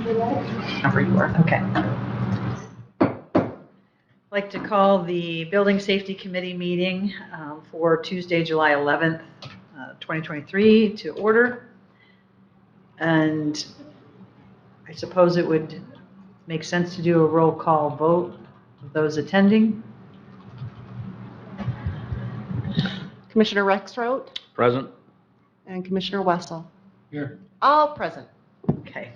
Number you are, okay. I'd like to call the Building Safety Committee meeting for Tuesday, July 11th, 2023 to order. And I suppose it would make sense to do a roll call vote of those attending. Commissioner Rexroth? Present. And Commissioner Wessel? Here. All present. Okay.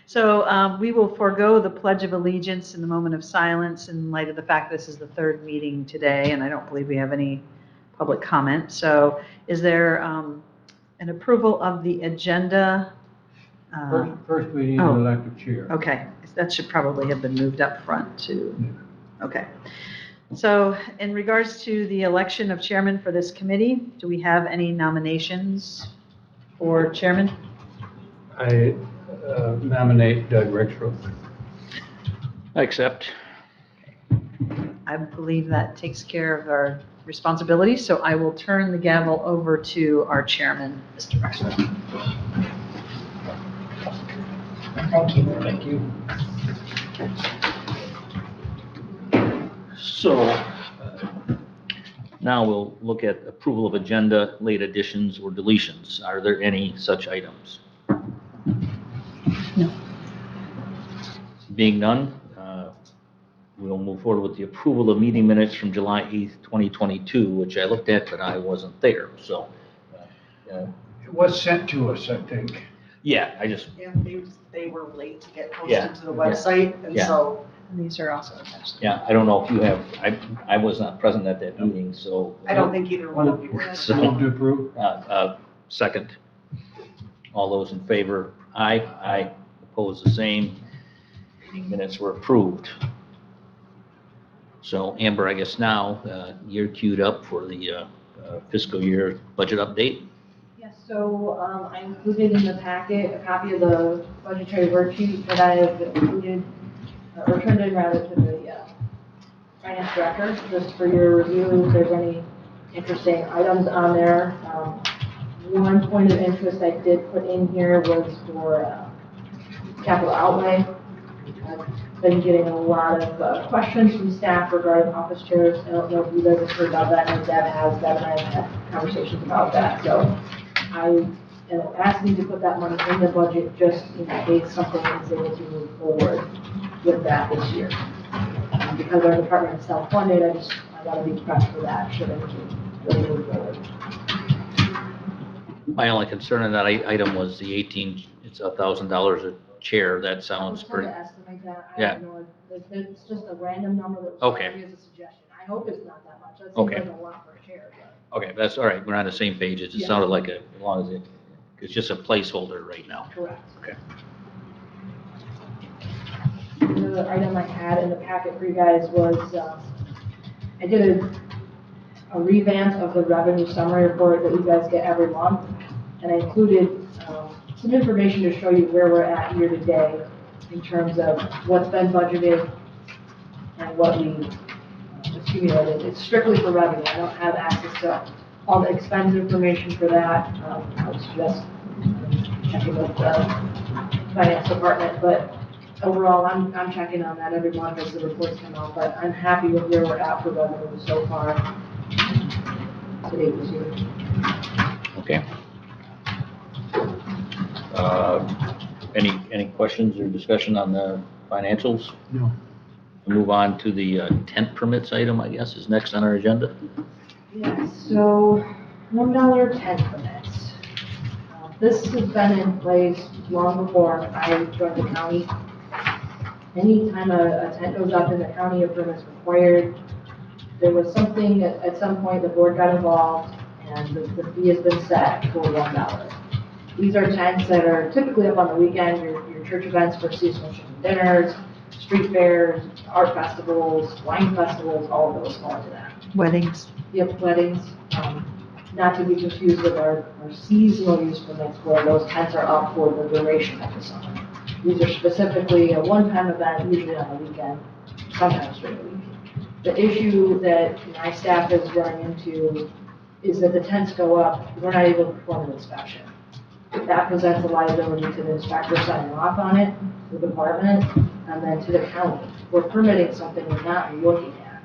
So we will forego the Pledge of Allegiance in the moment of silence in light of the fact this is the third meeting today, and I don't believe we have any public comment. So is there an approval of the agenda? First we need an elected chair. Okay, that should probably have been moved up front too. Okay. So in regards to the election of chairman for this committee, do we have any nominations for chairman? I nominate Doug Rexroth. I accept. I believe that takes care of our responsibilities, so I will turn the gavel over to our chairman, Mr. Rexroth. Thank you. Thank you. So now we'll look at approval of agenda, late additions or deletions. Are there any such items? No. Being none, we'll move forward with the approval of meeting minutes from July 8th, 2022, which I looked at, but I wasn't there. So It was sent to us, I think. yeah, I just, Yeah, they were late to get Yeah. posted to the website, and Yeah. so These are also attached. yeah, I don't know if you have, I was not present at that meeting, so. I don't think either one of you were. So- Move to approve. Second. All those in favor? Aye. Aye. Opposed, the same. Meeting minutes were approved. So Amber, I guess now you're queued up for the fiscal year budget update. Yes, so I included in the packet a copy of the budgetary worksheet that I have included, or turned in rather to the finance director, just for your review, if there's any interesting items on there. One point of interest I did put in here was for capital outlay. I've been getting a lot of questions from staff regarding office chairs. I don't know if you guys have heard about that, and Deb and I have had conversations about that, so I am asking to put that money in the budget just in case something is able to move forward with that this year. Because our department is self-funded, I gotta be prepped for that, should anything really move forward. My only concern in that item was the 18, it's $1,000 a chair. That sounds pretty, I'm trying to estimate that, I Yeah. don't know, it's just a random number that was Okay. given me as a suggestion. I hope it's not that much, that seems Okay. like a lot for a chair, but. okay, that's all right. We're on the same page. It just Yeah. sounded like as long as it's just a placeholder right now. Correct. Okay. Another item I had in the packet for you guys was, I did a revamp of the revenue summary report that you guys get every month. And I included some information to show you where we're at year to day in terms of what's been budgeted and what we accumulated. It's strictly for revenue. I don't have access to all the expense information for that. I was just checking with the finance department, but overall, I'm checking on that every month as the reports come out, but I'm happy with where we're at for revenue so far today this year. Okay. Any questions or discussion on the financials? No. Move on to the tent permits item, I guess, is next on our agenda. Yes, so $1 tent permits. This has been in place long before I joined the county. Anytime a tent goes up in the county, a permit's required. There was something, at some point, the board got involved, and the fee has been set for $1. These are tents that are typically up on the weekend, your church events for seasonal chicken dinners, street fairs, art festivals, wine festivals, all of those fall into that. Weddings. Yep, weddings, not to be confused with our seasonal use permits where those tents are up for the duration of the summer. These are specifically a one-time event, usually on the weekend, sometimes during the week. The issue that my staff is running into is that the tents go up, we're not able to perform an inspection. that presents a liability to the inspector signing off on it, the department, and then to the county. We're permitting something we're not looking at.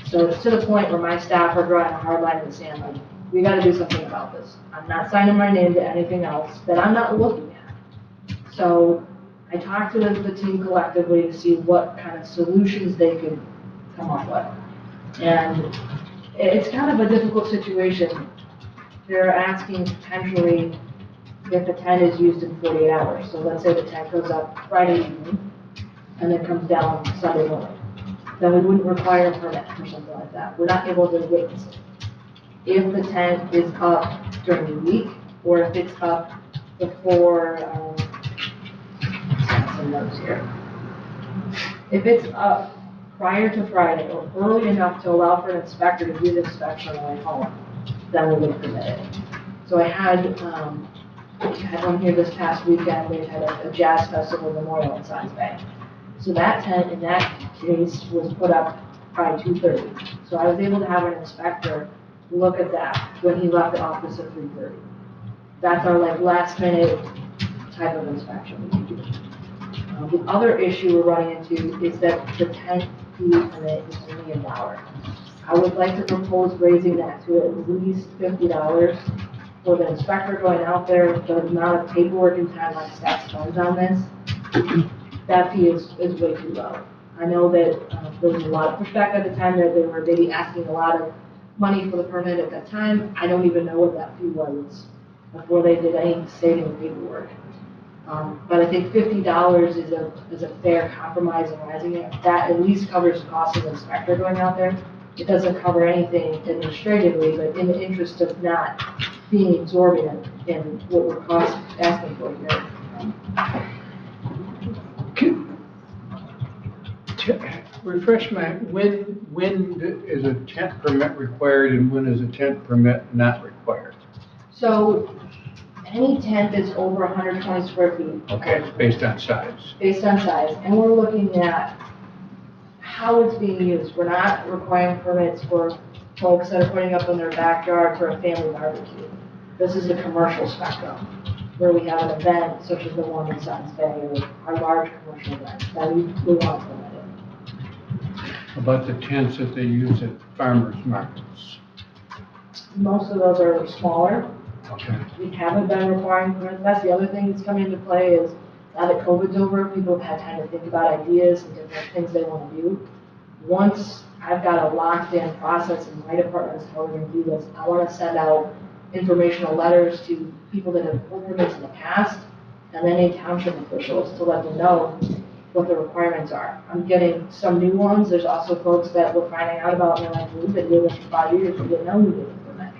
So it's to the point where my staff are drawing a hard line in the sand, like, we gotta do something about this. I'm not signing my name to anything else that I'm not looking at. So I talked to the team collectively to see what kind of solutions they could come up with. And it's kind of a difficult situation. They're asking potentially if the tent is used in 48 hours. So let's say the tent goes up Friday evening and then comes down Sunday morning. Then we wouldn't require a permit or something like that. We're not able to witness it. If the tent is up during the week, or if it's up before, some notes here. If it's up prior to Friday or early enough to allow for an inspector to do the inspection on the way home, then we would permit it. So I had one here this past weekend. They had a jazz festival memorial in Science Bay. So that tent in that case was put up by 2:30. So I was able to have an inspector look at that when he left the office at 3:30. That's our like last minute type of inspection we do. The other issue we're running into is that the tent fee permit is only $1. I would like to propose raising that to at least $50 for the inspector going out there, the amount of paperwork and time my staff spends on this. That fee is way too low. I know that there was a lot of pushback at the time that they were maybe asking a lot of money for the permit at that time. I don't even know what that fee was before they did any stating the paperwork. But I think $50 is a fair compromise in raising it. That at least covers the cost of the inspector going out there. It doesn't cover anything administratively, but in the interest of not being exorbitant in what we're asking for here. Refresh my, when is a tent permit required and when is a tent permit not required? So any tent that's over 120 square feet. Okay, it's based on size. Based on size, and we're looking at how it's being used. We're not requiring permits for folks that are putting up in their backyard for a family barbecue. This is the commercial spectrum, where we have an event such as the one in Science Bay, or our large commercial events that we want to permit it. About the tents that they use at farmers markets. Most of those are smaller. Okay. We haven't been requiring permits. That's the other thing that's coming into play is now that COVID's over, people have had time to think about ideas and different things they want to do. Once I've got a locked-in process in my department as how we're going to do this, I want to send out informational letters to people that have pulled permits in the past and then any township officials to let them know what the requirements are. I'm getting some new ones. There's also folks that we're finding out about and they're like, we've been doing this for 5 years, we didn't know we did a permit.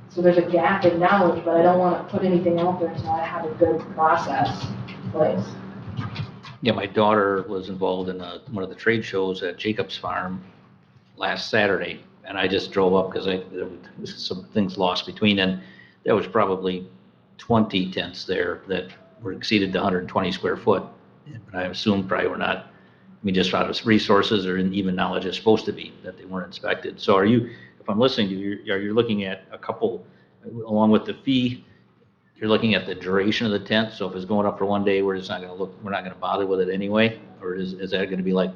So there's a gap in knowledge, but I don't want to put anything out there until I have a good process in place. Yeah, my daughter was involved in one of the trade shows at Jacob's Farm last Saturday, and I just drove up because there was some things lost between, and there was probably 20 tents there that were exceeded the 120 square foot. But I assume probably were not, just out of resources or even knowledge is supposed to be, that they weren't inspected. So are you, if I'm listening to you, are you looking at a couple, along with the fee, you're looking at the duration of the tent? So if it's going up for one day, we're not going to bother with it anyway? Or is that going to be like,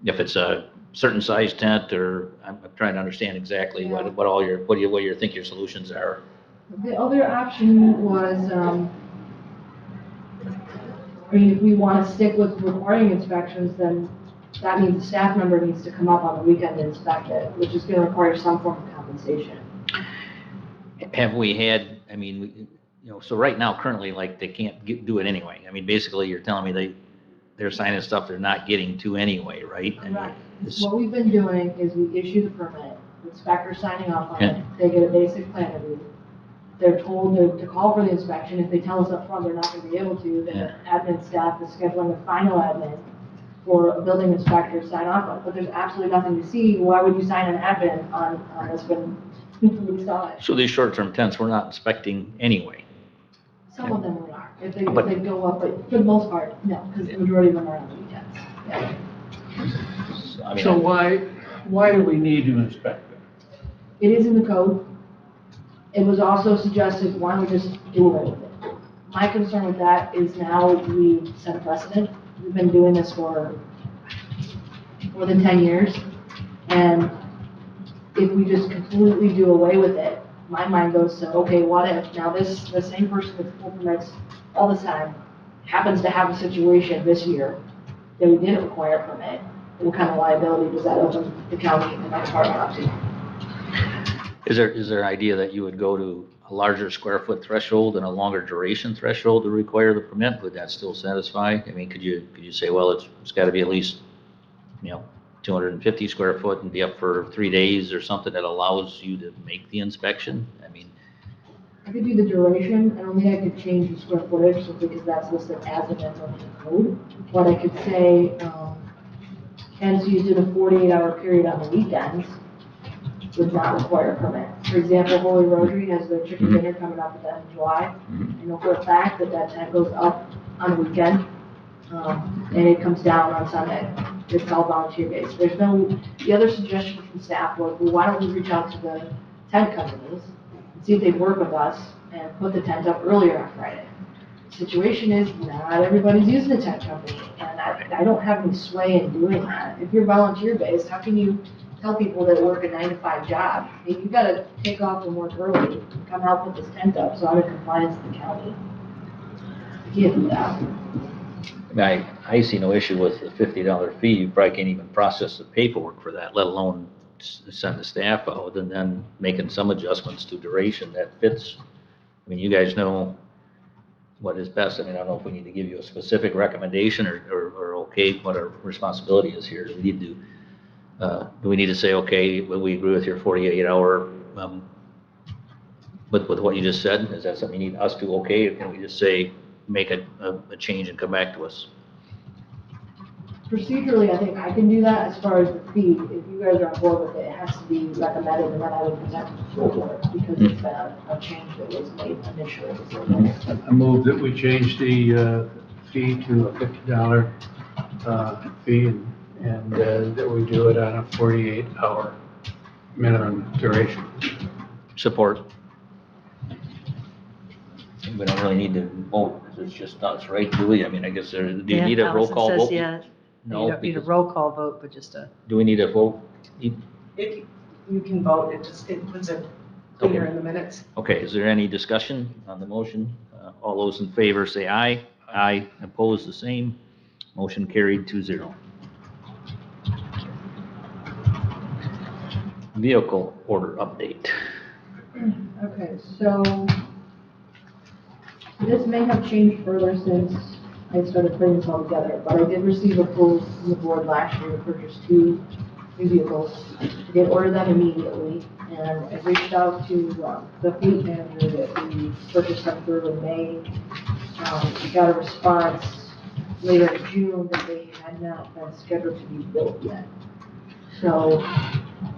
if it's a certain size tent, or I'm trying to understand exactly what you think your solutions are. The other option was, if we want to stick with requiring inspections, then that means the staff member needs to come up on the weekend and inspect it, which is going to require some form of compensation. Have we had, so right now, currently, like, they can't do it anyway. Basically, you're telling me they're signing stuff they're not getting to anyway, right? Right. What we've been doing is we issue the permit, the inspector signing off on it, they get a basic plan review. They're told to call for the inspection. If they tell us up front they're not going to be able to, then the admin staff is scheduling a final admin for a building inspector to sign off on it. But there's absolutely nothing to see. Why would you sign an admin on this when we saw it? So these short-term tents we're not inspecting anyway. Some of them we are. If they go up, but for the most part, no, because the majority of them are on the weekends. Yeah. So why do we need to inspect them? It is in the code. It was also suggested, why don't we just do away with it? My concern with that is now we set a precedent. We've been doing this for more than 10 years. And if we just completely do away with it, my mind goes to, okay, what if now the same person with full permits all the time happens to have a situation this year that we didn't require a permit? What kind of liability does that open the county and our department up to? Is there an idea that you would go to a larger square foot threshold and a longer duration threshold to require the permit? Would that still satisfy? I mean, could you say, well, it's got to be at least, 250 square foot and be up for 3 days or something that allows you to make the inspection? I mean, I could do the duration. I don't think I could change the square footage simply because that's listed as an in the code. But I could say, hence used in a 48-hour period on the weekends would not require a permit. For example, Holy Rosary has their chicken dinner coming up at the end of July. I know for a fact that tent goes up on the weekend, and it comes down on Sunday. It's all volunteer based. The other suggestion from staff was, well, why don't we reach out to the tent companies and see if they'd work with us and put the tent up earlier on Friday. The situation is not everybody's using the tent company, and I don't have any sway in doing that. If you're volunteer based, how can you tell people that work a 9-to-5 job, hey, you gotta take off from work early and come help put this tent up so I'm in compliance with the county? You can't do that. I mean, I see no issue with the $50 fee. You probably can't even process the paperwork for that, let alone send the staff out, and then making some adjustments to duration that fits. I mean, you guys know what is best. I mean, I don't know if we need to give you a specific recommendation or okay, what our responsibility is here. Do we need to say, okay, well, we agree with your 48-hour, with what you just said? Is that something you need us to okay, or can we just say, make a change and come back to us? Procedurally, I think I can do that. As far as the fee, if you guys are on board with it, it has to be recommended, and then I would present it to the full board because it's been a change that was made initially. I move that we change the fee to a $50 fee and that we do it on a 48-hour minimum duration. Support. We don't really need to vote, it's just us, right, Julie? I mean, I guess do you need a roll call vote? Yeah, No, you don't need a because- roll call vote, but just a, Do we need a vote? If you can vote, it puts it cleaner in the minutes. Okay, is there any discussion on the motion? All those in favor say aye. Aye. Opposed, the same. Motion carried 2-0. Vehicle order update. Okay, so this may have changed further since I started putting this all together, but I did receive approval from the board last year to purchase 2 new vehicles. I did order them immediately, and I reached out to the fleet manager that we purchased them through in May. We got a response later in June that they had not been scheduled to be built yet. So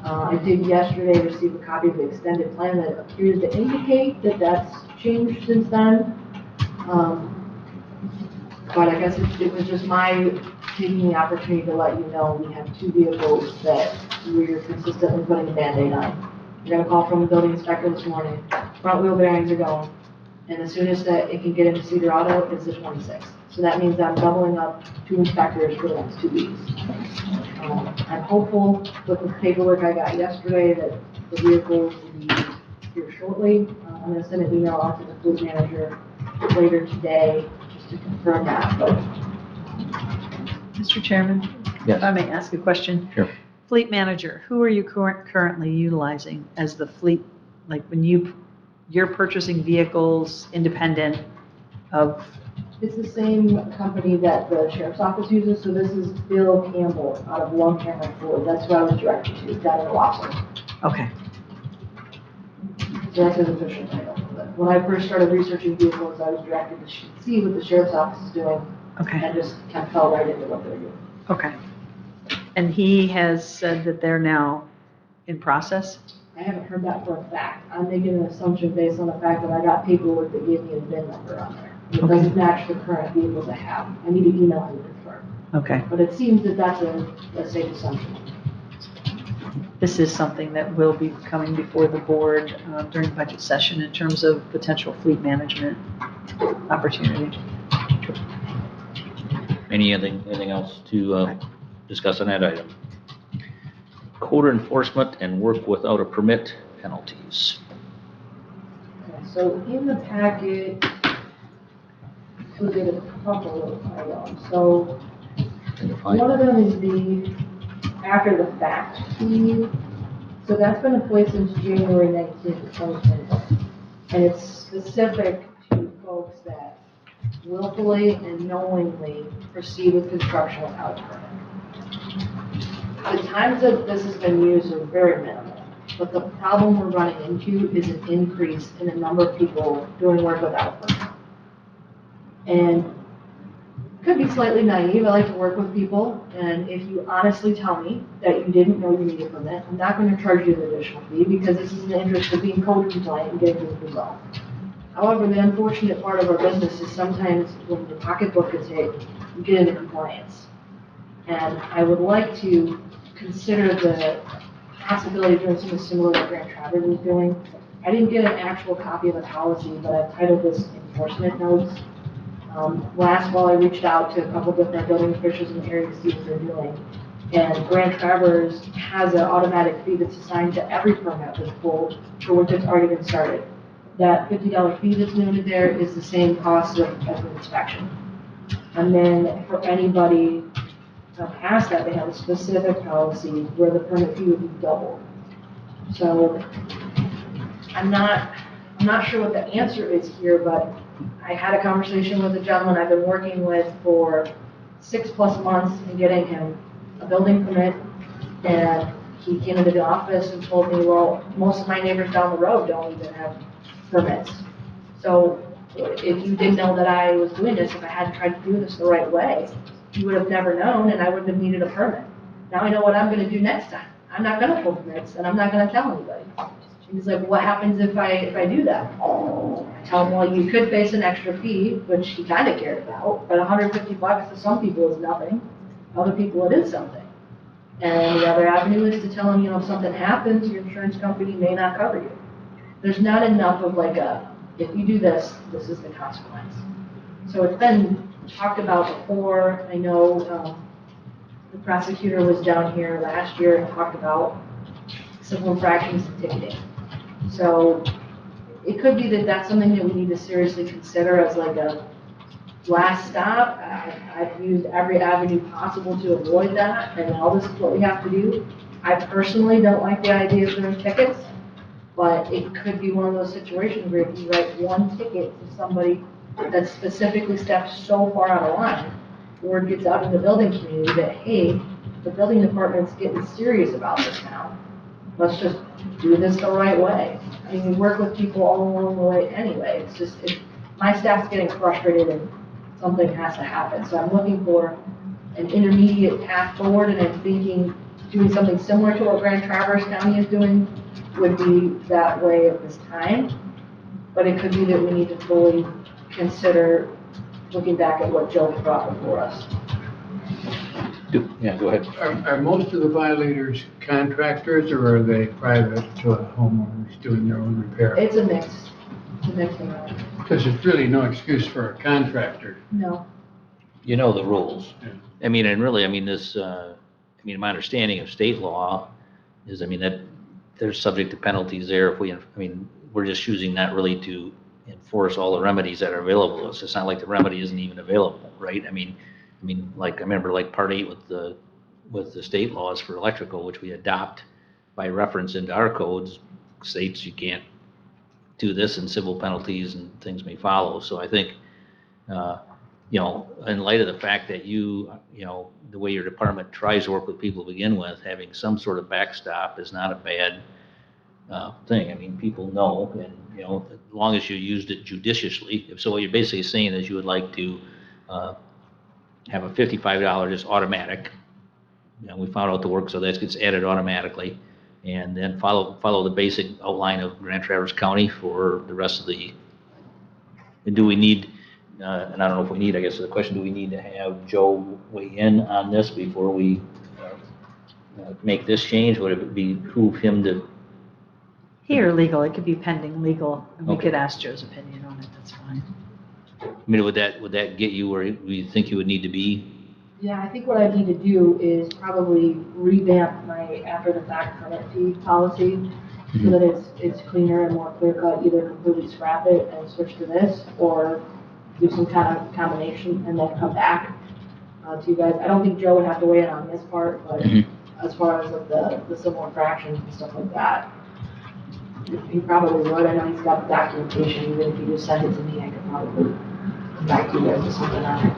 I did yesterday receive a copy of the extended plan that appears to indicate that that's changed since then. But I guess it was just my taking the opportunity to let you know we have 2 vehicles that we're consistently putting a Band-Aid on. I got a call from the building inspector this morning, front wheel bearings are going, and the soonest that it can get into Cedar Auto is the 26th. So that means I'm doubling up 2 inspectors for the next 2 weeks. I'm hopeful with the paperwork I got yesterday that the vehicles will be here shortly. I'm gonna send an email out to the fleet manager later today just to confirm that, but Mr. Chairman? Yes. If I may ask a question? Sure. Fleet manager, who are you currently utilizing as the fleet? Like when you're purchasing vehicles independent of, it's the same company that the sheriff's office uses, so this is Bill Campbell out of Long Camera Ford. That's who I was directed to, down in Wausau. okay, So that's his official title. But when I first started researching vehicles, I was directed to see what the sheriff's office is doing, okay, and just kind of fell right into what they're doing. okay. And he has said that they're now in process? I haven't heard that for a fact. I'm making an assumption based on the fact that I got paperwork that gave me a VIN number on there. It Okay. doesn't match the current vehicles I have. I need to email him to confirm. Okay. But it seems that that's a safe assumption. This is something that will be coming before the board during budget session in terms of potential fleet management opportunity. Anything else to discuss on that item? Code enforcement and work without a permit penalties. So in the packet, we did a couple of items. So one of them is the after the fact fee. So that's been in place since January 19th, 2020. And it's specific to folks that willfully and knowingly proceed with construction without a permit. The times that this has been used are very minimal, but the problem we're running into is an increase in the number of people doing work without a permit. And could be slightly naive, I like to work with people, and if you honestly tell me that you didn't know you needed a permit, I'm not going to charge you an additional fee because this is in the interest of being code compliant and getting things resolved. However, the unfortunate part of our business is sometimes when the pocketbook is hit, you get into compliance. And I would like to consider the possibility of doing something similar to what Grant Travers is doing. I didn't get an actual copy of the policy, but I've titled this enforcement notes. Last fall, I reached out to a couple different building officials in the area to see what they're doing. And Grant Travers has an automatic fee that's assigned to every permit that's pulled for which it's already been started. That $50 fee that's noted there is the same cost as an inspection. And then for anybody past that, they have a specific policy where the permit fee would be doubled. So I'm not sure what the answer is here, but I had a conversation with a gentleman I've been working with for 6+ months in getting him a building permit, and he came into the office and told me, well, most of my neighbors down the road don't even have permits. So if you didn't know that I was doing this, if I hadn't tried to do this the right way, you would have never known and I wouldn't have needed a permit. Now I know what I'm gonna do next time. I'm not gonna pull permits and I'm not gonna tell anybody. He's like, what happens if I do that? I tell him, well, you could face an extra fee, which he kind of cared about, but $150 to some people is nothing. Other people, it is something. And the other avenue is to tell him, you know, if something happens, your insurance company may not cover you. There's not enough of like if you do this, this is the consequence. So it's been talked about before. I know the prosecutor was down here last year and talked about civil infractions and ticketing. So it could be that that's something that we need to seriously consider as like a last stop. I've used every avenue possible to avoid that, and now this is what we have to do. I personally don't like the idea of doing tickets, but it could be one of those situations where if you write one ticket to somebody that specifically steps so far out of line, word gets out in the building community that, hey, the building department's getting serious about this now. Let's just do this the right way. I mean, we work with people all along the way anyway. It's just, my staff's getting frustrated and something has to happen. So I'm looking for an intermediate path forward, and I'm thinking doing something similar to what Grand Traverse County is doing would be that way at this time. But it could be that we need to fully consider looking back at what Joe brought before us. Yeah, go ahead. Are most of the violators contractors or are they private homeowners doing their own repair? It's a mix. It's a mix of that. Because there's really no excuse for a contractor. No. You know the rules. Yeah. I mean, and really, I mean, this, my understanding of state law is, that they're subject to penalties there if we're just choosing not really to enforce all the remedies that are available to us. It's not like the remedy isn't even available, right? Like I remember like Part 8 with the state laws for electrical, which we adopt by reference into our codes, states you can't do this and civil penalties and things may follow. So I think, in light of the fact that the way your department tries to work with people to begin with, having some sort of backstop is not a bad thing. People know, and, as long as you used it judiciously. So what you're basically saying is you would like to have a $55 just automatic. We found out the work, so that gets added automatically. And then follow the basic outline of Grand Traverse County for the rest of the, and do we need, and I don't know if we need, I guess the question, do we need to have Joe weigh in on this before we make this change? Would it behoove him to? Here, legal, it could be pending legal, and we Okay. could ask Joe's opinion on it, that's fine. I mean, would that get you where you think you would need to be? Yeah, I think what I need to do is probably revamp my after-the-fact permit fee policy so that it's cleaner and more clear-cut, either completely scrap it and switch to this, or do some kind of combination and then come back to you guys. I don't think Joe would have to weigh in on this part, but as far as like the civil infractions and stuff like that, he probably would. I know he's got the documentation, even if you just send it to me, I could probably come back to you guys with something on it.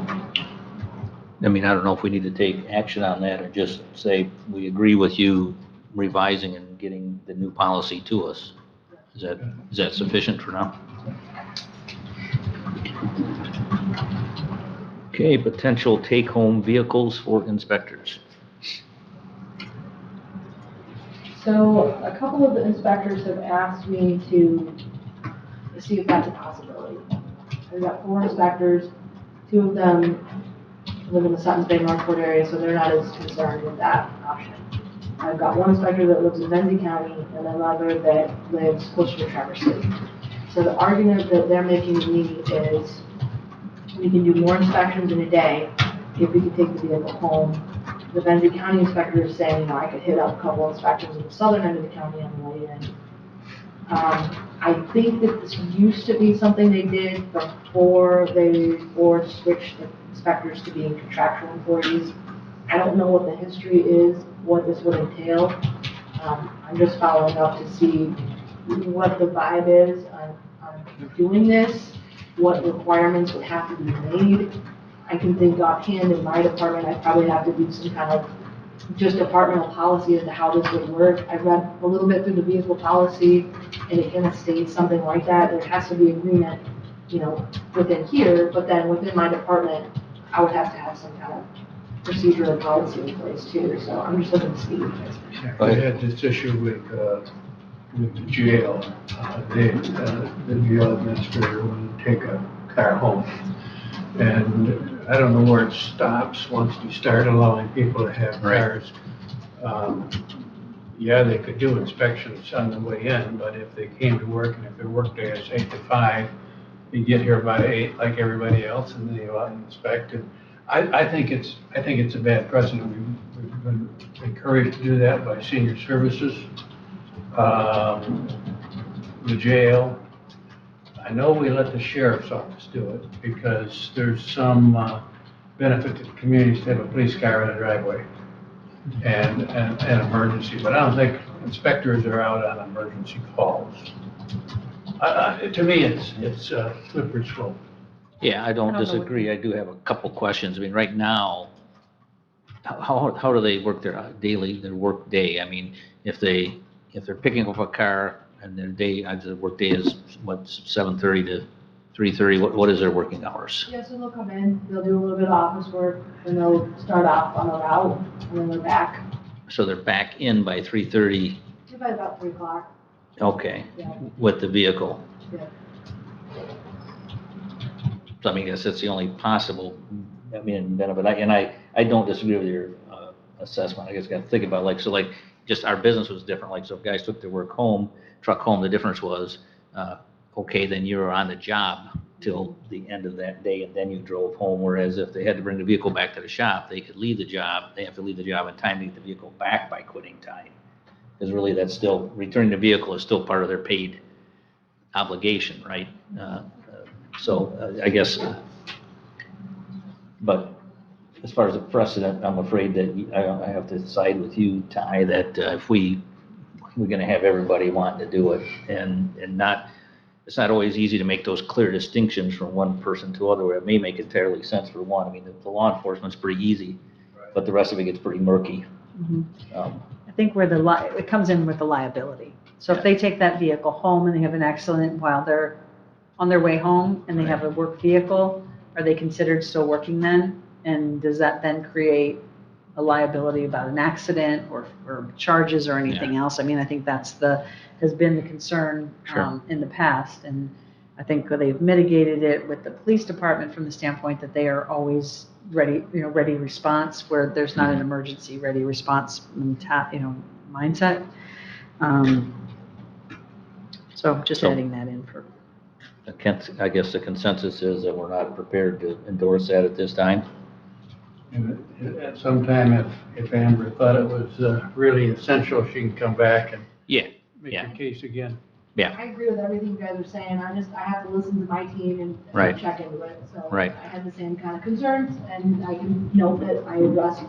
I mean, I don't know if we need to take action on that or just say we agree with you revising and getting the new policy to us. Is that sufficient for now? Okay, potential take-home vehicles for inspectors. So a couple of the inspectors have asked me to see if that's a possibility. I've got 4 inspectors, 2 of them live in the Suttons Bay Northport area, so they're not as concerned with that option. I've got 1 inspector that lives in Benzie County and another that lives closer to Traverse City. So the argument that they're making to me is we can do more inspections in a day if we could take the vehicle home. The Benzie County inspector is saying, I could hit up a couple inspections in the southern end of the county on the way in. I think that this used to be something they did before they switched the inspectors to being contractual employees. I don't know what the history is, what this would entail. I'm just following up to see what the vibe is on doing this, what requirements would have to be made. I can think offhand in my department, I'd probably have to do some kind of just departmental policy as to how this would work. I've read a little bit through the vehicle policy, and it kind of states something like that. There has to be agreement, within here, but then within my department, I would have to have some kind of procedure and policy in place too. So I'm just looking to see. I had this issue with the jail. The jail administrator would take a car home. And I don't know where it stops once you start allowing people to have cars. Yeah, they could do inspections on the way in, but if they came to work and if their work day is 8 to 5, you get here by 8 like everybody else, and then you go out and inspect. And I think it's a bad precedent. We've been encouraged to do that by senior services, the jail. I know we let the sheriff's office do it because there's some benefit to the community to have a police car in a driveway and an emergency, but I don't think inspectors are out on emergency calls. To me, it's a slippery slope. Yeah, I don't I don't know disagree. I do have a couple questions. I mean, right now, how do they work their work day? I mean, if they're picking up a car and their work day is what, 7:30 to 3:30, what is their working hours? Yeah, so they'll come in, they'll do a little bit of office work, and they'll start off on a route, and then they're back. So they're back in by 3:30, By about 3 o'clock. okay, Yeah. with the vehicle. Yeah. So I mean, I guess that's the only possible, benefit. I don't disagree with your assessment. I guess got to think about just our business was different. So if guys took their truck home, the difference was, okay, then you were on the job till the end of that day and then you drove home. Whereas if they had to bring the vehicle back to the shop, they could leave the job. They have to leave the job in time to get the vehicle back by quitting time. Because really that's still, returning the vehicle is still part of their paid obligation, right? I guess, but as far as the precedent, I'm afraid that I have to side with you, Ty, that if we're going to have everybody wanting to do it and it's not always easy to make those clear distinctions from one person to other, where it may make entirely sense for one. I mean, the law enforcement's pretty easy, but the rest of it gets pretty murky. Mm-hmm. I think where it comes in with the liability. So if they take that vehicle home and they have an accident while they're on their way home and they have a work vehicle, are they considered still working then? And does that then create a liability about an accident or charges or anything else? I mean, I think has been the concern in the past. And I think they've mitigated it with the police department from the standpoint that they are always ready response, where there's not an emergency ready response mindset. So just adding that in for. I guess the consensus is that we're not prepared to endorse that at this time. And at some time, if Amber thought it was really essential, she can come back and Yeah, make yeah. her case again. I agree with everything you guys are saying, I have to listen to my team and Right. check into it, so. Right. I had the same kind of concerns, and I can note that I addressed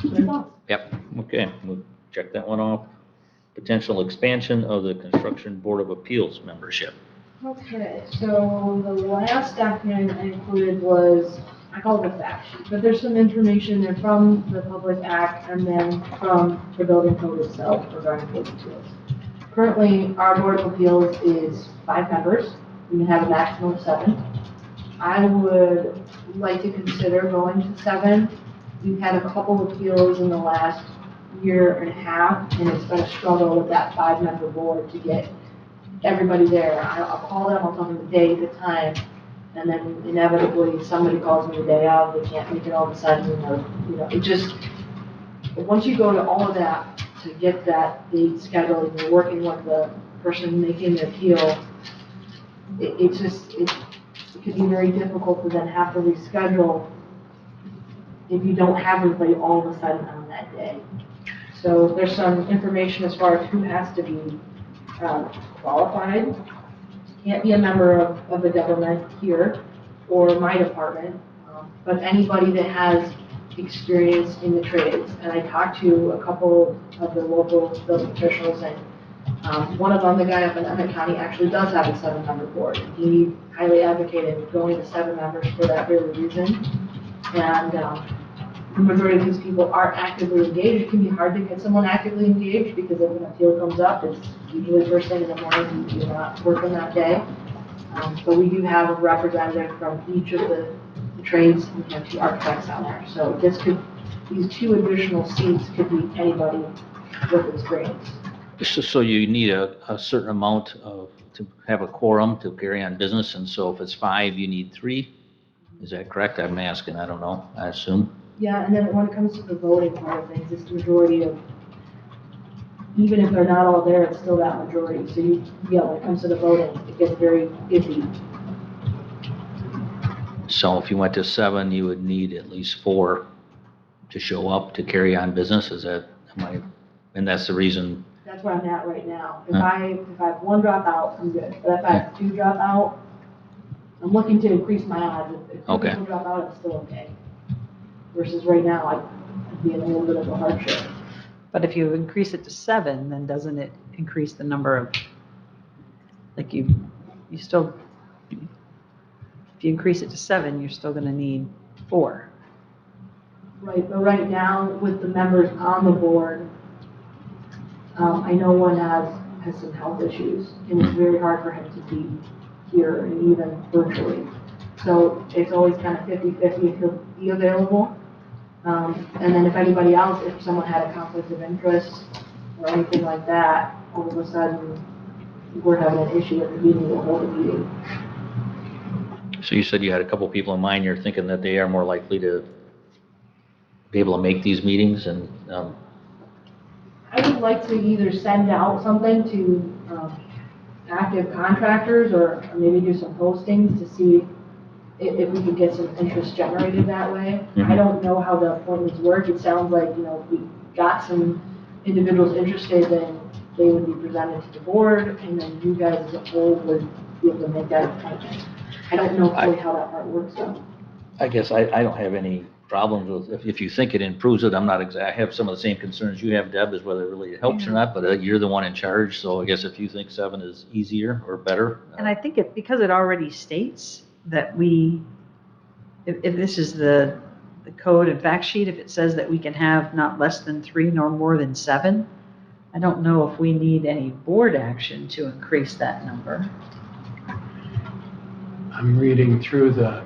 their thoughts. Yep, okay, we'll check that one off. Potential expansion of the Construction Board of Appeals membership. Okay, so the last document I included was, I call it the fact sheet, but there's some information there from the Public Act and then from the building code itself regarding code appeals. Currently, our Board of Appeals is 5 members. We can have a maximum of 7. I would like to consider going to 7. We've had a couple of appeals in the last year and a half, and it's been a struggle with that 5-member board to get everybody there. I'll call them, I'll tell them the date, the time, and then inevitably somebody calls me the day of, they can't make it all of a sudden, or, it just, once you go to all of that to get that date scheduled, and you're working with the person making the appeal, it could be very difficult to then have to reschedule if you don't have everybody all of a sudden on that day. So there's some information as far as who has to be qualified, can't be a member of the government here or my department, but anybody that has experience in the trades. And I talked to a couple of the local building officials, and one of them, the guy up in Leelanau County, actually does have a 7-member board. He highly advocated going to 7 members for that very reason. And the majority of these people are actively engaged. It can be hard to get someone actively engaged because if an appeal comes up, it's usually first thing in the morning, you're not working that day. But we do have a representative from each of the trades. We have 2 architects on there. So these 2 additional seats could be anybody with experience. So you need a certain amount to have a quorum to carry on business, and so if it's 5, you need 3? Is that correct? I'm asking, I don't know, I assume. Yeah, and then when it comes to the voting part of things, it's the majority of, even if they're not all there, it's still that majority. So when it comes to the voting, it gets very iffy. So if you went to 7, you would need at least 4 to show up to carry on business, and that's the reason. That's where I'm at right now. If I have 1 drop out, I'm good. But if I have 2 drop out, I'm looking to increase my odds. If 2 people drop out, I'm still okay. Versus right now, I'd be in a little bit of a hardship. But if you increase it to 7, then doesn't it increase the number of, like you still, if you increase it to 7, you're still gonna need 4. Right, but right now, with the members on the board, I know one has some health issues, and it's very hard for him to be here and even virtually. So it's always kind of 50-50 if he'll be available. And then if anybody else, if someone had a conflict of interest or anything like that, all of a sudden, we're having an issue at the meeting, we'll hold a meeting. So you said you had a couple people in mind, you're thinking that they are more likely to be able to make these meetings, and I would like to either send out something to active contractors or maybe do some postings to see if we could get some interest generated that way. Mhm. I don't know how the appointments work. It sounds like, we got some individuals interested, then they would be presented to the board, and then you guys as a whole would be able to make that appointment. I don't know fully how that part works though. I guess I don't have any problems with, if you think it improves it, I have some of the same concerns you have, Deb, is whether it really helps or not, but you're the one in charge, so I guess if you think 7 is easier or better. And I think because it already states that if this is the code and fact sheet, if it says that we can have not less than 3 nor more than 7, I don't know if we need any board action to increase that number. I'm reading through the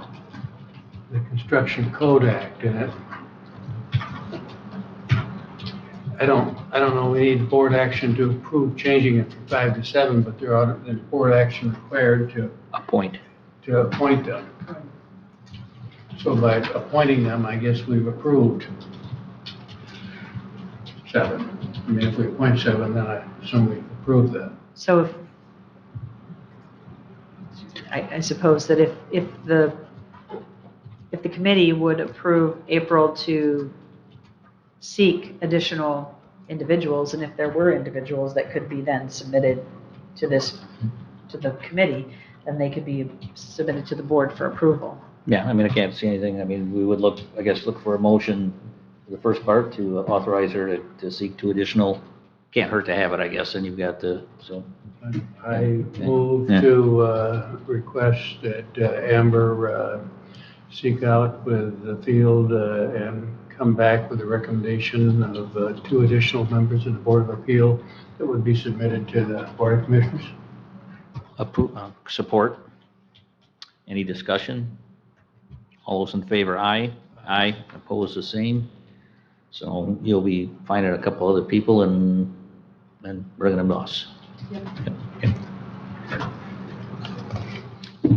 Construction Code Act, and I don't know, we need board action to approve changing it from 5 to 7, but there's board action required to Appoint. appoint them. So by appointing them, I guess we've approved 7. I mean, if we appoint 7, then I assume we've approved that. So I suppose that if the committee would approve April to seek additional individuals, and if there were individuals that could be then submitted to the committee, then they could be submitted to the board for approval. Yeah, I mean, I can't see anything. I mean, we would look for a motion for the first part to authorize her to seek 2 additional. Can't hurt to have it, I guess, and you've got so. I move Yeah. to request that Amber seek out with the field and come back with a recommendation of 2 additional members of the Board of Appeal that would be submitted to the Board of Commissioners. Support. Any discussion? All those in favor, aye. Aye. Opposed, the same. So you'll be finding a couple other people and bringing them to us. Yep. Okay.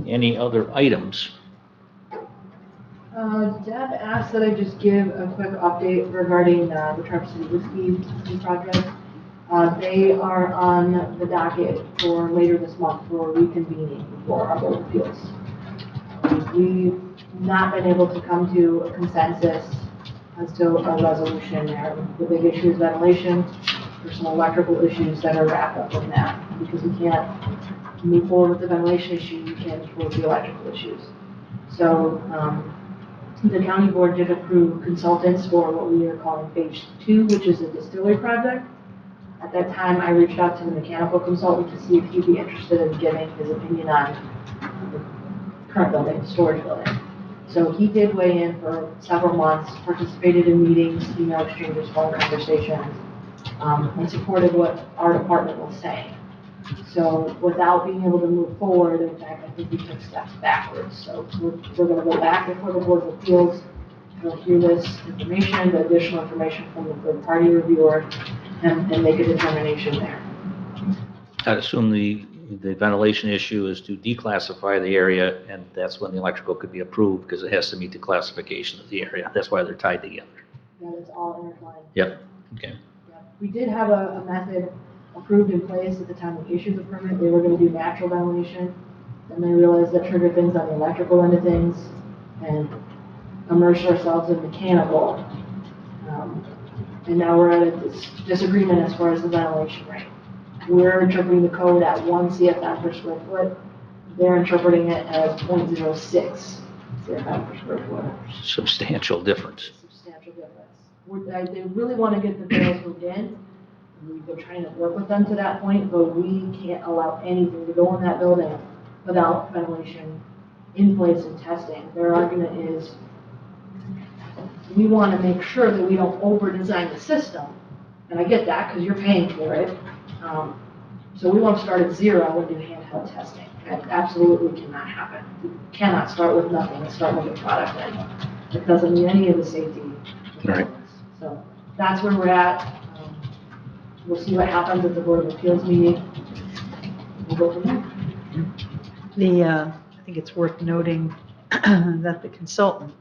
Any other items? Deb asked that I just give a quick update regarding the Traverse City Whiskey project. They are on the docket for later this month for reconvening for our Board of Appeals. We've not been able to come to a consensus as to a resolution there. The big issue is ventilation. There's some electrical issues that are wrapped up in that. Because we can't move forward with the ventilation issue, we can't move forward with the electrical issues. So, the county board did approve consultants for what we are calling phase 2, which is a distillery project. At that time, I reached out to the mechanical consultant to see if he'd be interested in giving his opinion on the current building, storage building. So he did weigh in for several months, participated in meetings, email exchanges, phone conversations, and supported what our department was saying. So without being able to move forward, in fact, I think we took steps backwards. So we're going to go back before the Board of Appeals. We'll hear this information, the additional information from the third-party reviewer, and make a determination there. I'd assume the ventilation issue is to declassify the area, and that's when the electrical could be approved, because it has to meet the classification of the area. That's why they're tied together. That is all intertwined. Yep, okay. Yep. We did have a method approved in place at the time we issued the permit. They were going to do natural ventilation. Then they realized that triggered things on the electrical end of things and immersed ourselves in mechanical. And now we're at a disagreement as far as the ventilation rate. We're interpreting the code at 1 CFM per square foot. They're interpreting it as 0.06 CFM per square foot. Substantial difference. Substantial difference. They really want to get the bills moved in. We've been trying to work with them to that point, but we can't allow anything to go in that building without ventilation in place and testing. Their argument is we want to make sure that we don't over-design the system. And I get that because you're paying for it. So we want to start at 0 and do handheld testing. That absolutely cannot happen. You cannot start with nothing and start with a product in. It doesn't meet any of the safety requirements. So that's where we're at. We'll see what happens at the Board of Appeals meeting. We'll go from there. I think it's worth noting that the consultant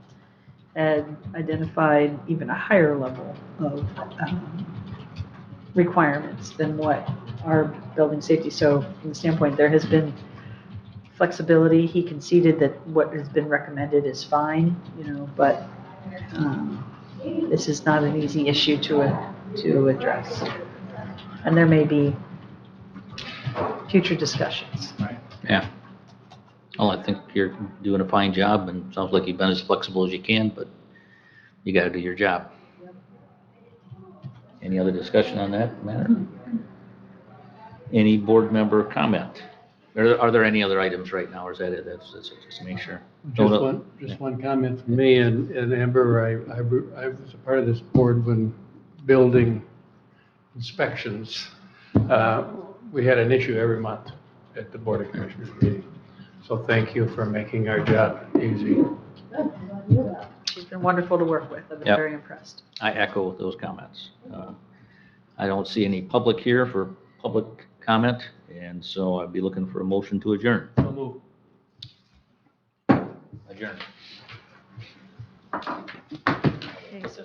had identified even a higher level of requirements than what our building safety. So from the standpoint, there has been flexibility. He conceded that what has been recommended is fine, but this is not an easy issue to address. And there may be future discussions. Yeah. Well, I think you're doing a fine job, and sounds like you've been as flexible as you can, but you got to do your job. Any other discussion on that matter? Any board member comment? Are there any other items right now, or is that it? That's just to make sure. Just one comment from me, and Amber, I was a part of this board when building inspections. We had an issue every month at the Board of Commissioners meeting. So thank you for making our job easy. Good. I'm glad to hear that. She's been wonderful to work with. I've been Yep. very impressed. I echo those comments. I don't see any public here for public comment, and so I'd be looking for a motion to adjourn. So move. Adjourn. Okay, so